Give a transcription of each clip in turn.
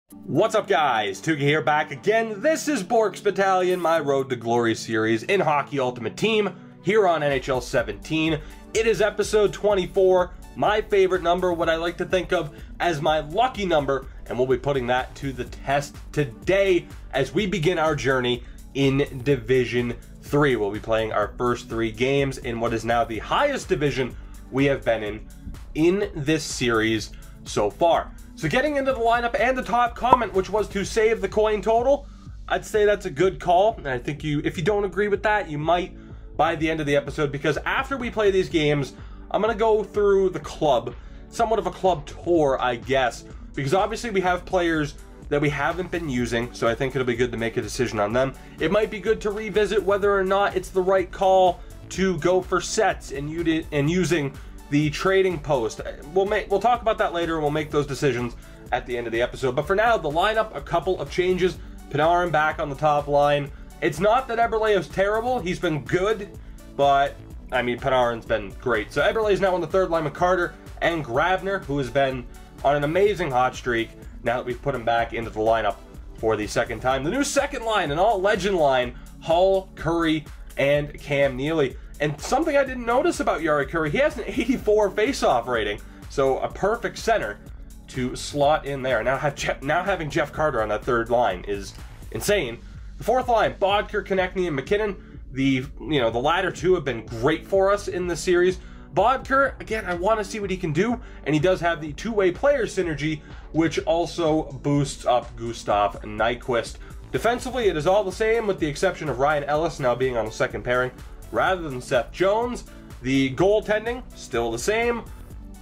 What's up, guys? Tuga here, back again. This is Bourque's Battalion, my Road to Glory series in Hockey Ultimate Team here on NHL 17. It is episode 24, my favorite number, what I like to think of as my lucky number, and we'll be putting that to the test today as we begin our journey in Division 3. We'll be playing our first 3 games in what is now the highest division we have been in this series so far. So getting into the lineup and the top comment, which was to save the coin total, I'd say that's a good call. And I think if you don't agree with that, you might by the end of the episode, because after we play these games, I'm going to go through the club, somewhat of a club tour, I guess, because obviously we have players that we haven't been using, so I think it'll be good to make a decision on them. It might be good to revisit whether or not it's the right call to go for sets and using the trading post. We'll talk about that later, and we'll make those decisions at the end of the episode. But for now, the lineup, a couple of changes. Panarin back on the top line. It's not that Eberle is terrible. He's been good, but, I mean, Panarin's been great. So Eberle is now on the third line with Carter and Grabner, who has been on an amazing hot streak now that we've put him back into the lineup for the second time. The new second line, an all-legend line, Hull, Curry, and Cam Neely. And something I didn't notice about Jari Curry, he has an 84 face-off rating, so a perfect center to slot in there. Now having Jeff Carter on that third line is insane. The fourth line, Bourque, Konechny, and McKinnon. The latter two have been great for us in this series. Bourque, again, I want to see what he can do, and he does have the two-way player synergy, which also boosts up Gustav Nyquist. Defensively, it is all the same, with the exception of Ryan Ellis now being on the second pairing rather than Seth Jones. The goaltending, still the same.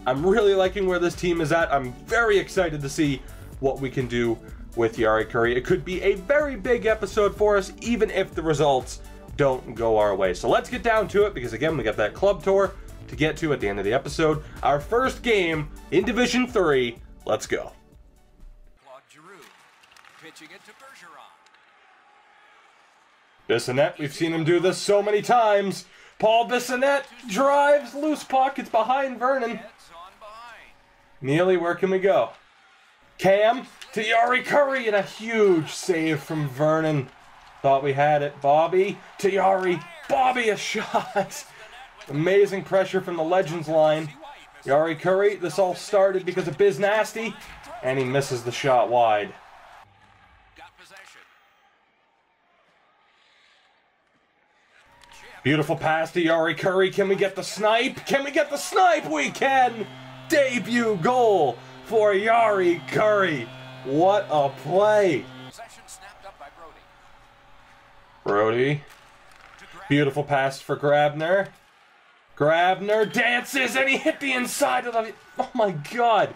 I'm really liking where this team is at. I'm very excited to see what we can do with Jari Curry. It could be a very big episode for us, even if the results don't go our way. So let's get down to it, because again, we got that club tour to get to at the end of the episode. Our first game in Division 3. Let's go. Claude Giroux pitching it to Bergeron. Bissonnette, we've seen him do this so many times. Paul Bissonnette drives, loose puck, it's behind Vernon. Neely, where can we go? Cam to Jari Curry, and a huge save from Vernon. Thought we had it. Bobby to Jari. Bobby, a shot. Amazing pressure from the Legends line. Jari Curry, this all started because of Biz Nasty, and he misses the shot wide. Beautiful pass to Jari Curry. Can we get the snipe? Can we get the snipe? We can! Debut goal for Jari Curry. What a play. Brody. Beautiful pass for Grabner. Grabner dances, and he hit the inside of the... Oh my God.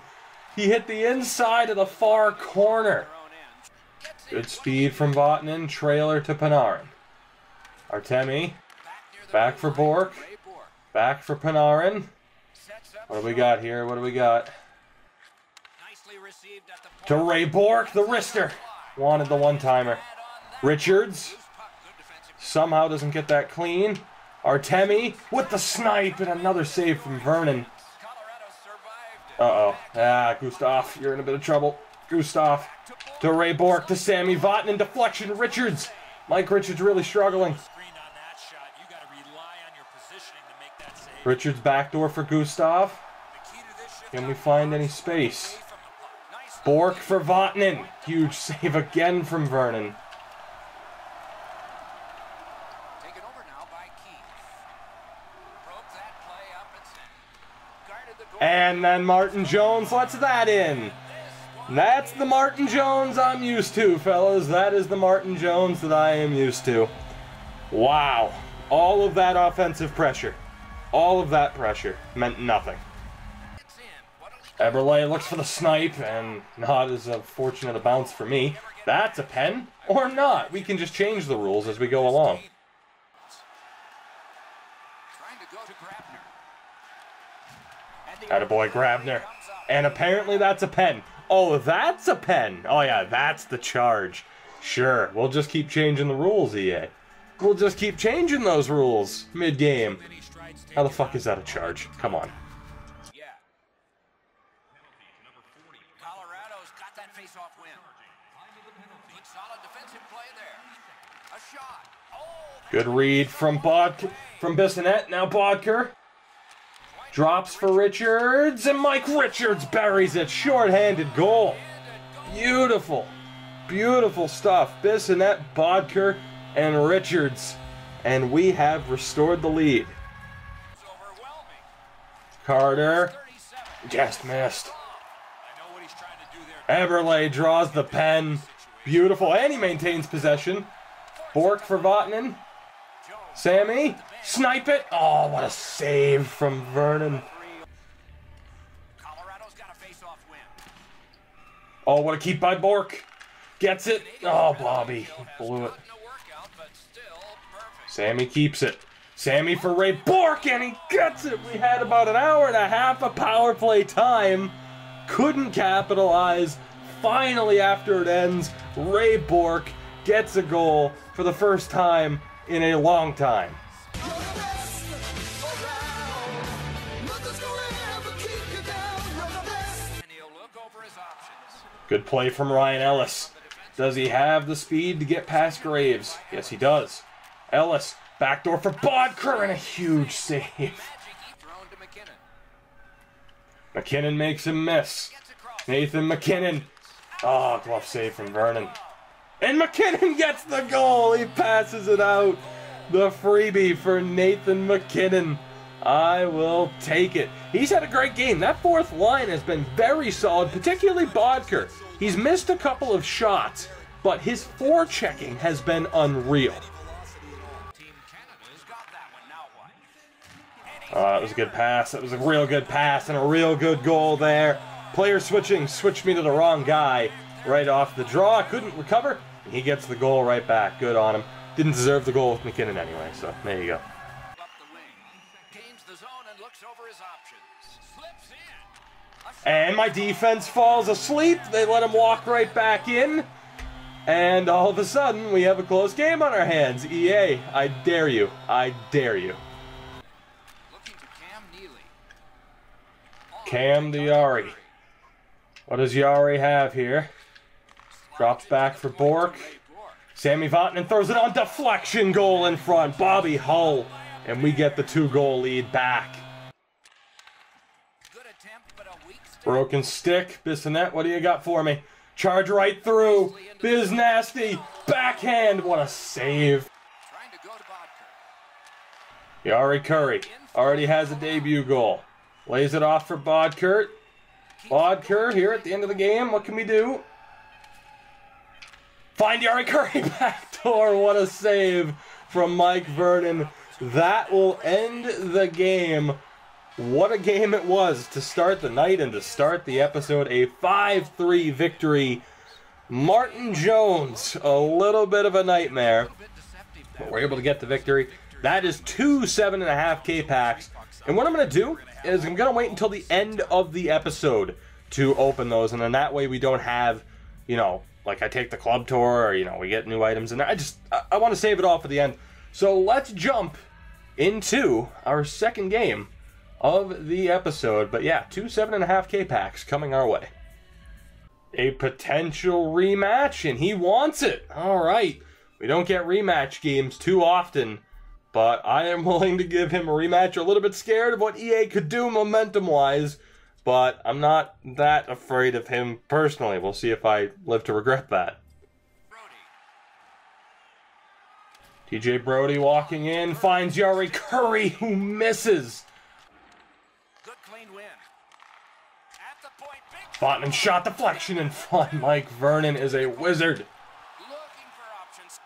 He hit the inside of the far corner. Good speed from Vatanen. Trailer to Panarin. Artemi. Back for Bourque. Back for Panarin. What do we got here? What do we got? To Ray Bourque, the wrister. Wanted the one-timer. Richards. Somehow doesn't get that clean. Artemi with the snipe, and another save from Vernon. Uh-oh. Gustav, you're in a bit of trouble. Gustav. To Ray Bourque, to Sammy Vatanen. Deflection, Richards. Mike Richards really struggling. Richards backdoor for Gustav. Can we find any space? Bourque for Vatanen. Huge save again from Vernon. And then Martin Jones lets that in. That's the Martin Jones I'm used to, fellas. That is the Martin Jones that I am used to. Wow. All of that offensive pressure. All of that pressure meant nothing. Eberle looks for the snipe, and not as fortunate a bounce for me. That's a pen, or not. We can just change the rules as we go along. Attaboy, Grabner. And apparently that's a pen. Oh, that's a pen. Oh yeah, that's the charge. Sure, we'll just keep changing the rules, EA. We'll just keep changing those rules mid-game. How the fuck is that a charge? Come on. Colorado's got that face-off win. Good solid defensive play there. A shot. Oh, Good read from Bissonnette. Now Bourque. Drops for Richards, and Mike Richards buries it. Short-handed goal. Beautiful. Beautiful stuff. Bissonnette, Bourque, and Richards. And we have restored the lead. it's overwhelming. Carter 37. just missed. I know what he's trying to do there. Eberle draws the pen. Beautiful. And he maintains possession. Bourque for Vatanen. Sammy. Snipe it. Oh, what a save from Vernon. Colorado's got a face-off win. Oh, what a keep by Bourque. Gets it. Oh, Bobby blew it. Gotten a workout, but still perfect. Sammy keeps it. Sammy for Ray Bourque, and he gets it. We had about an hour and a half of power play time. Couldn't capitalize. Finally, after it ends, Ray Bourque gets a goal for the first time in a long time. And he'll look over his options. Good play from Ryan Ellis. Does he have the speed to get past Graves? Yes, he does. Ellis, backdoor for Bourque, and a huge save. Magic thrown to McKinnon. McKinnon makes him miss. Gets across. Nathan McKinnon. Oh, glove save from Vernon. And McKinnon gets the goal. He passes it out. The freebie for Nathan McKinnon. I will take it. He's had a great game. That fourth line has been very solid, particularly Bourque. He's missed a couple of shots, but his forechecking has been unreal. Team Canada's got that one. Now what? That was a good pass. That was a real good pass and a real good goal there. Player switched me to the wrong guy right off the draw. Couldn't recover. He gets the goal right back. Good on him. Didn't deserve the goal with McKinnon anyway, so there you go. Up the wing. Gains the zone and looks over his options. Slips in. A shot. And my defense falls asleep. They let him walk right back in. And all of a sudden, we have a close game on our hands. EA, I dare you. I dare you. Looking to Cam Neely. Cam Diari. What does Yari have here? Drops back for Bourque. Sammy Vatanen throws it on deflection, goal in front. Bobby Hull. And we get the 2-goal lead back. Good attempt, but a weak step. Broken stick. Bissonnette, what do you got for me? Charge right through. Biz nasty. Backhand. What a save. Trying to go to Bourque. Yari Curry already has a debut goal. Lays it off for Bourque. Bourque here at the end of the game. What can we do? Find Yari Curry backdoor. What a save from Mike Vernon. That will end the game. What a game it was to start the night and to start the episode. A 5-3 victory. Martin Jones, a little bit of a nightmare. But we're able to get the victory. That is 2 7.5K packs. And what I'm going to do is I'm going to wait until the end of the episode to open those. And then that way we don't have, you know, like I take the club tour or, you know, we get new items. And I want to save it all for the end. So let's jump into our second game of the episode. But yeah, 2 7.5K packs coming our way. A potential rematch, and he wants it. All right. We don't get rematch games too often, but I am willing to give him a rematch. A little bit scared of what EA could do momentum-wise, but I'm not that afraid of him personally. We'll see if I live to regret that. TJ Brody walking in, finds Yari Curry, who misses. Good clean win. At the point, big Vatanen shot deflection in front. Mike Vernon is a wizard. looking for options.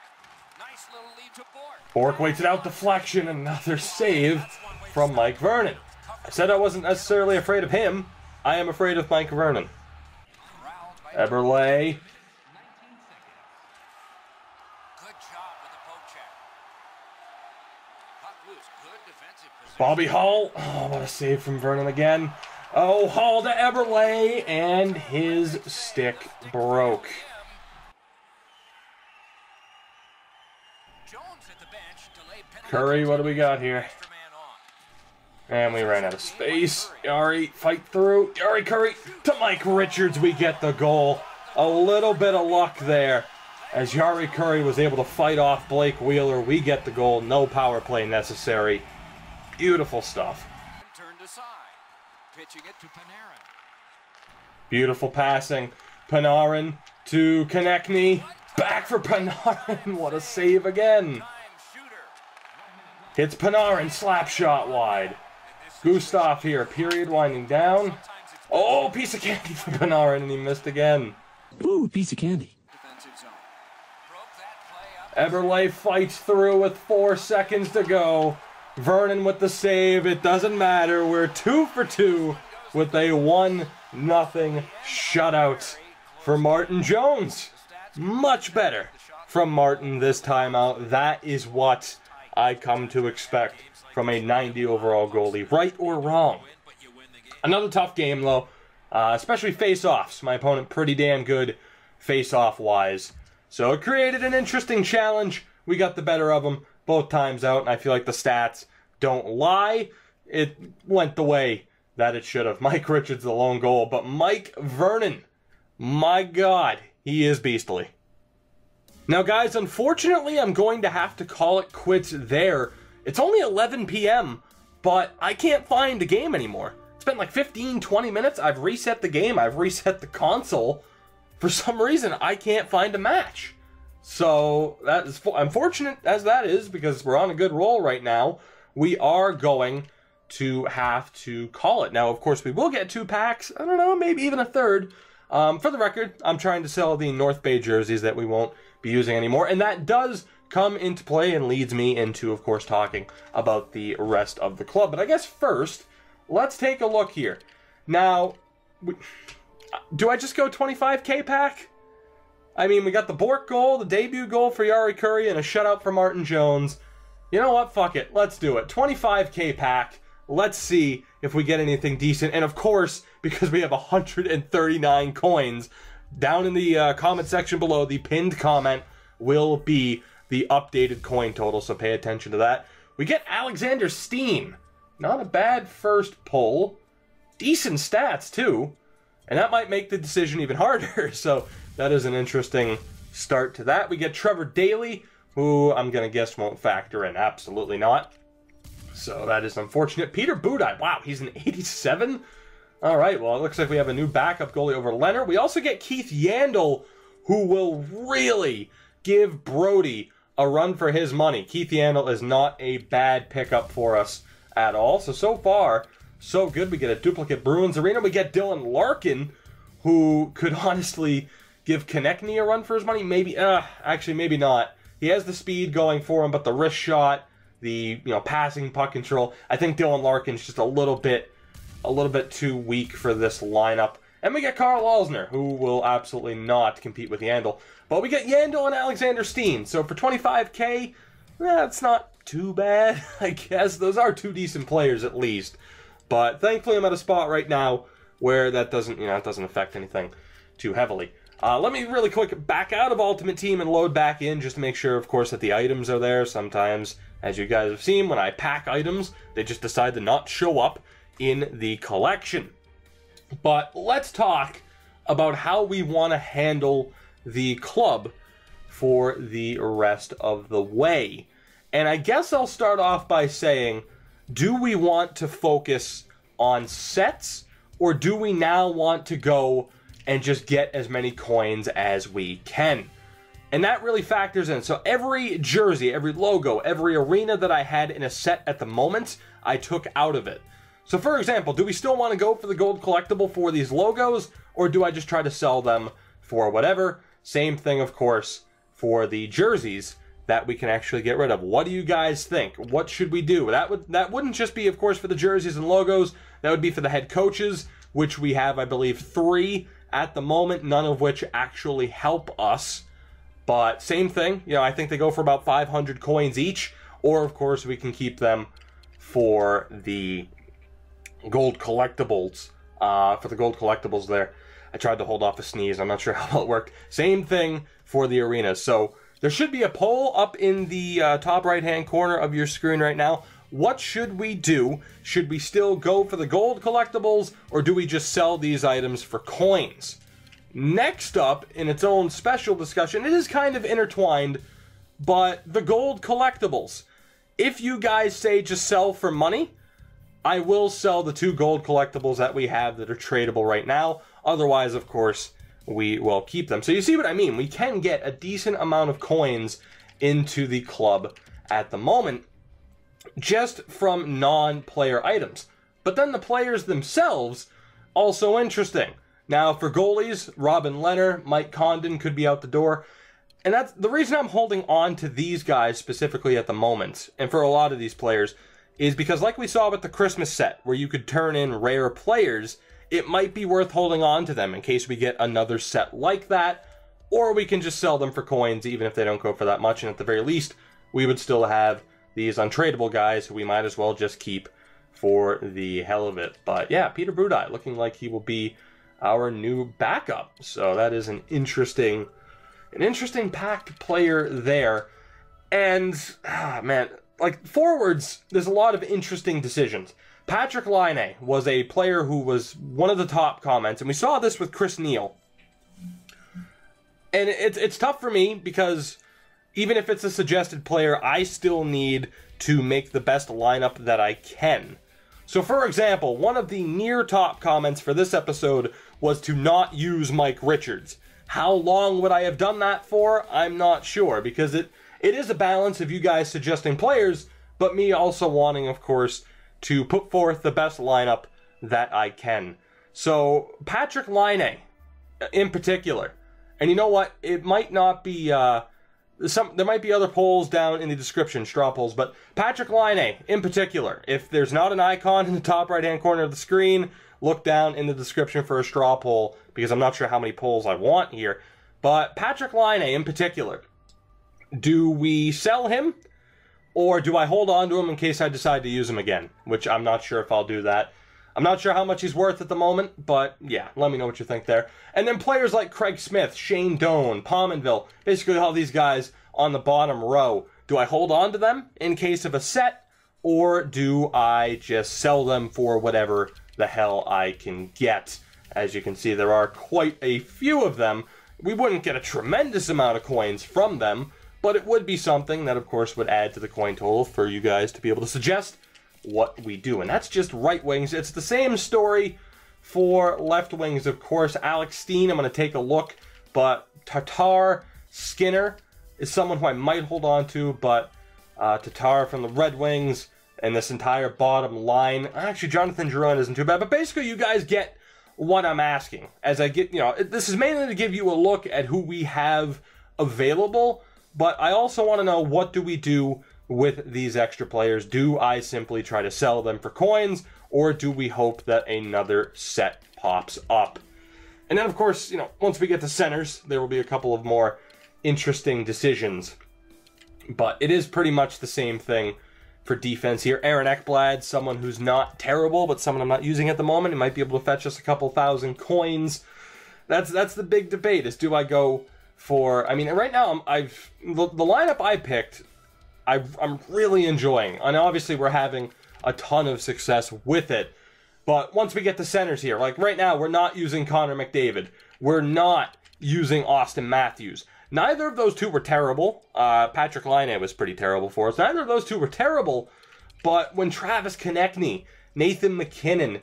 Nice little lead to Bourque. Bourque waits it out, deflection, another save from Mike Vernon. I said I wasn't necessarily afraid of him. I am afraid of Mike Vernon. Corralled by Eberle. good job with the poke check. Puck loose. Good defensive position. Bobby Hull. Oh, what a save from Vernon again. Oh, Hull to Eberle, and his stick broke. Jones at the bench. Delayed penalty. Curry, what do we got here? Extra man on. And we ran out of space. Yari, fight through. Yari Curry to Mike Richards. We get the goal. a little bit of luck there. As Jari Kurri was able to fight off Blake Wheeler, we get the goal. No power play necessary. Beautiful stuff. Turned aside. Pitching it to Panarin. Beautiful passing. Panarin to Konechny. Back for Panarin. What a save again. Hits Panarin. Slap shot wide. Gustav here. Period winding down. Oh, piece of candy for Panarin, and he missed again. Ooh, piece of candy. Eberle fights through with 4 seconds to go. Vernon with the save. It doesn't matter. We're 2 for 2 with a 1-0 shutout for Martin Jones. Much better from Martin this time out. That is what I come to expect from a 90 overall goalie, right or wrong. Another tough game, though, especially face-offs. My opponent pretty damn good face-off-wise. So it created an interesting challenge. We got the better of them both times out, and I feel like the stats don't lie. It went the way that it should have. Mike Richards, the lone goal, but Mike Vernon, my God, he is beastly. Now, guys, unfortunately, I'm going to have to call it quits there. It's only 11 p.m., but I can't find a game anymore. It's been like 15, 20 minutes. I've reset the game. I've reset the console. For some reason, I can't find a match. So, that is unfortunate as that is, because we're on a good roll right now. We are going to have to call it. Now, of course, we will get 2 packs. I don't know, maybe even a third. For the record, I'm trying to sell the North Bay jerseys that we won't be using anymore. And that does come into play and leads me into, of course, talking about the rest of the club. But I guess first, let's take a look here. Now, do I just go 25K pack? I mean, we got the Bourque goal, the debut goal for Jari Kurri, and a shutout for Martin Jones. You know what? Fuck it. Let's do it. 25K pack. Let's see if we get anything decent. And of course, because we have 139 coins, down in the comment section below, the pinned comment will be the updated coin total, so pay attention to that. We get Alexander Steen. Not a bad first pull. Decent stats, too. And that might make the decision even harder, so that is an interesting start to that. We get Trevor Daley, who I'm going to guess won't factor in. Absolutely not. So that is unfortunate. Peter Budaj. Wow, he's an 87? All right, well, it looks like we have a new backup goalie over Leonard. We also get Keith Yandel, who will really give Brody a run for his money. Keith Yandel is not a bad pickup for us at all. So far, so good. We get a duplicate Bruins Arena. We get Dylan Larkin, who could honestly give Konechny a run for his money. Maybe, actually, maybe not. He has the speed going for him, but the wrist shot, the passing puck control, I think Dylan Larkin's just a little bit too weak for this lineup. And we get Carl Alsner, who will absolutely not compete with Yandel. But we get Yandel and Alexander Steen. So for 25K, that's not too bad, I guess. Those are 2 decent players at least. But thankfully I'm at a spot right now where that doesn't, it doesn't affect anything too heavily. Let me really quick back out of Ultimate Team and load back in just to make sure, of course, that the items are there. Sometimes, as you guys have seen, when I pack items, they just decide to not show up in the collection. But let's talk about how we want to handle the club for the rest of the way. And I guess I'll start off by saying, do we want to focus on sets, or do we now want to go and just get as many coins as we can? And that really factors in. So every jersey, every logo, every arena that I had in a set at the moment, I took out of it. So for example, do we still want to go for the gold collectible for these logos, or do I just try to sell them for whatever? Same thing, of course, for the jerseys that we can actually get rid of. What do you guys think? What should we do? That wouldn't just be, of course, for the jerseys and logos. That would be for the head coaches, which we have, I believe, 3 at the moment, none of which actually help us. But same thing, I think they go for about 500 coins each, or of course we can keep them for the gold collectibles. For the gold collectibles there. I tried to hold off a sneeze. I'm not sure how well it worked. Same thing for the arenas. So there should be a poll up in the top right-hand corner of your screen right now. What should we do? Should we still go for the gold collectibles, or do we just sell these items for coins? Next up, in its own special discussion, it is kind of intertwined, but the gold collectibles. If you guys say just sell for money, I will sell the 2 gold collectibles that we have that are tradable right now. Otherwise, of course, we will keep them. So you see what I mean? We can get a decent amount of coins into the club at the moment just from non-player items. But then the players themselves, also interesting. Now, for goalies, Robin Lehner, Mike Condon could be out the door. And that's the reason I'm holding on to these guys specifically at the moment, and for a lot of these players, is because like we saw with the Christmas set, where you could turn in rare players, it might be worth holding on to them in case we get another set like that, or we can just sell them for coins even if they don't go for that much, and at the very least, we would still have these untradeable guys who we might as well just keep for the hell of it. But yeah, Peter Budaj looking like he will be our new backup. So that is an interesting packed player there. And, man, like, forwards, there's a lot of interesting decisions. Patrick Laine was a player who was one of the top comments, and we saw this with Chris Neal. And it's tough for me because even if it's a suggested player, I still need to make the best lineup that I can. So, for example, one of the near top comments for this episode was to not use Mike Richards. How long would I have done that for? I'm not sure, because it is a balance of you guys suggesting players, but me also wanting, of course, to put forth the best lineup that I can. So, Patrick Laine, in particular, and you know what? It might not be, there might be other polls down in the description, Strawpolls, but Patrick Laine, in particular, if there's not an icon in the top right-hand corner of the screen, look down in the description for a straw poll, because I'm not sure how many polls I want here. But Patrick Laine, in particular, do we sell him, or do I hold on to him in case I decide to use him again? Which I'm not sure if I'll do that. I'm not sure how much he's worth at the moment, but yeah, let me know what you think there. And then players like Craig Smith, Shane Doan, Pominville, basically all these guys on the bottom row. Do I hold on to them in case of a set, or do I just sell them for whatever the hell I can get? As you can see, there are quite a few of them. We wouldn't get a tremendous amount of coins from them, but it would be something that, of course, would add to the coin total for you guys to be able to suggest what we do. And that's just right wings. It's the same story for left wings, of course. Alex Steen, I'm going to take a look, but Tatar Skinner is someone who I might hold on to, but Tatar from the Red Wings and this entire bottom line. Actually, Jonathan Drouin isn't too bad, but basically you guys get what I'm asking. As I get, this is mainly to give you a look at who we have available, but I also want to know, what do we do with these extra players? Do I simply try to sell them for coins, or do we hope that another set pops up? And then, of course, once we get to centers, there will be a couple of more interesting decisions. But it is pretty much the same thing for defense here. Aaron Ekblad, someone who's not terrible, but someone I'm not using at the moment. He might be able to fetch us a couple thousand coins. That's the big debate, is do I go for... I mean, right now, the lineup I picked, I'm really enjoying. And obviously, we're having a ton of success with it. But once we get to centers here, like right now, we're not using Connor McDavid. We're not using Austin Matthews. Neither of those two were terrible. Patrick Laine was pretty terrible for us. Neither of those two were terrible, but when Travis Konechny, Nathan McKinnon,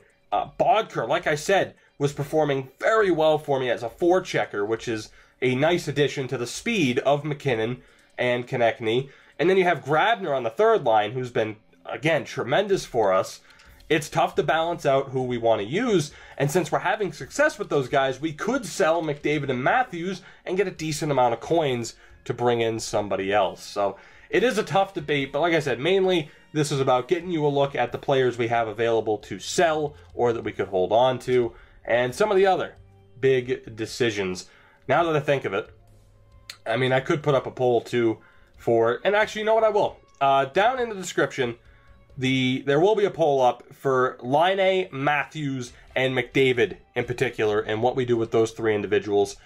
Bourque, like I said, was performing very well for me as a forechecker, which is a nice addition to the speed of McKinnon and Konechny. And then you have Grabner on the third line, who's been, again, tremendous for us. It's tough to balance out who we want to use, and since we're having success with those guys, we could sell McDavid and Matthews and get a decent amount of coins to bring in somebody else. So it is a tough debate, but like I said, mainly this is about getting you a look at the players we have available to sell or that we could hold on to, and some of the other big decisions. Now that I think of it, I mean, I could put up a poll too for, and actually, you know what, I will. Down in the description, there will be a poll up for Laine, Matthews, and McDavid in particular, and what we do with those three individuals.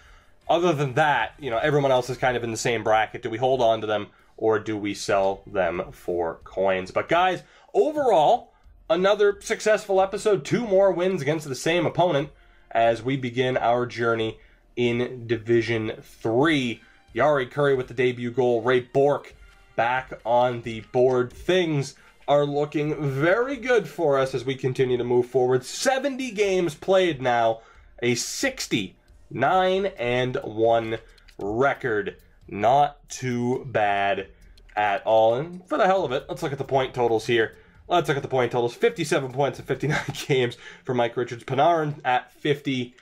Other than that, everyone else is kind of in the same bracket. Do we hold on to them, or do we sell them for coins? But guys, overall, another successful episode. 2 more wins against the same opponent as we begin our journey in Division 3. Yari Curry with the debut goal. Ray Bourque back on the board. Things are looking very good for us as we continue to move forward. 70 games played now. A 69-1 record. Not too bad at all. And for the hell of it, let's look at the point totals here. Let's look at the point totals. 57 points in 59 games for Mike Richards. Panarin at 50.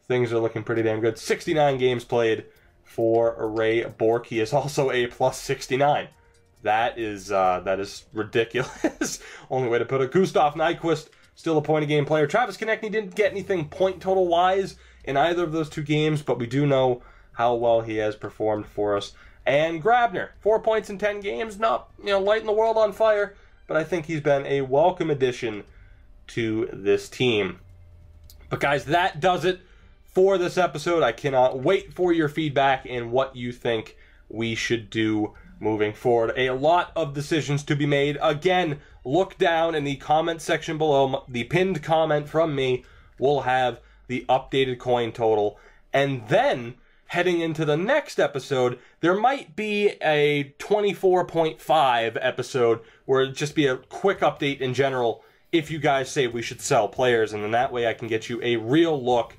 Things are looking pretty damn good. 69 games played for Ray Bourque. He is also a plus 69. That is ridiculous. Only way to put it. Gustav Nyquist, still a point-a-game player. Travis Konechny didn't get anything point total-wise in either of those two games, but we do know how well he has performed for us. And Grabner, 4 points in 10 games. Not, lighting the world on fire, but I think he's been a welcome addition to this team. But guys, that does it for this episode. I cannot wait for your feedback and what you think we should do moving forward. A lot of decisions to be made. Again, look down in the comment section below. The pinned comment from me will have the updated coin total. And then, heading into the next episode, there might be a 24.5 episode where it'll just be a quick update in general if you guys say we should sell players. And then that way I can get you a real look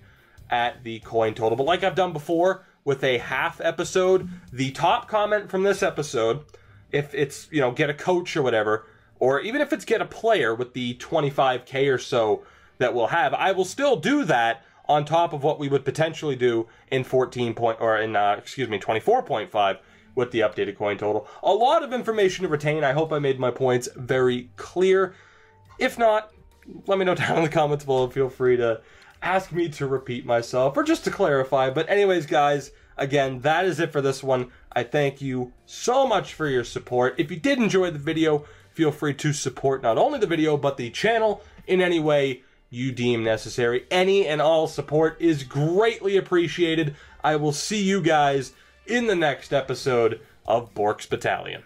at the coin total. But like I've done before with a half episode, the top comment from this episode, if it's, get a coach or whatever, or even if it's get a player with the 25K or so that we'll have, I will still do that on top of what we would potentially do in 24.5 with the updated coin total. A lot of information to retain. I hope I made my points very clear. If not, let me know down in the comments below. Feel free to ask me to repeat myself or just to clarify. But anyways, guys, again, that is it for this one. I thank you so much for your support. If you did enjoy the video, feel free to support not only the video, but the channel in any way you deem necessary. Any and all support is greatly appreciated. I will see you guys in the next episode of Bourque's Battalion.